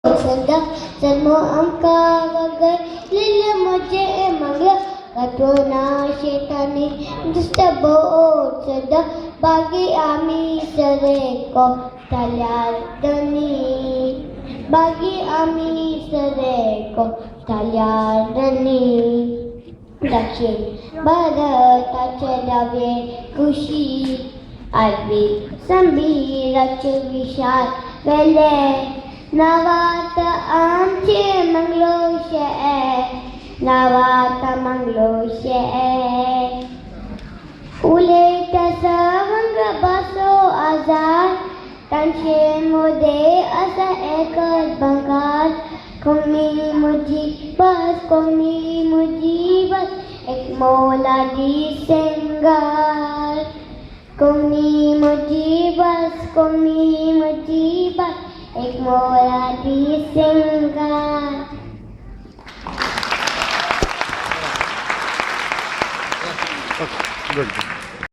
सदा जन्म आमका वगळलेले मजे मग कटोना शेताने दुष्ट बोट सदा बागी आम्ही सरे को तल्यार्दनी बागी आम्ही सरे को तल्यार्दनी दक्षिण भारताचे नवे कृषी आडवी संबीराचे विशाल वेले नवात आमचे मंगलोशे नवात मंगलोशे उलेट सवंग बसो आजार तांचे मोदे असा एकच बंगाल कोणी मुजी बस एक मोलादी सिंगार कोणी मुजी बस एक मोलादी सिंगार. Good.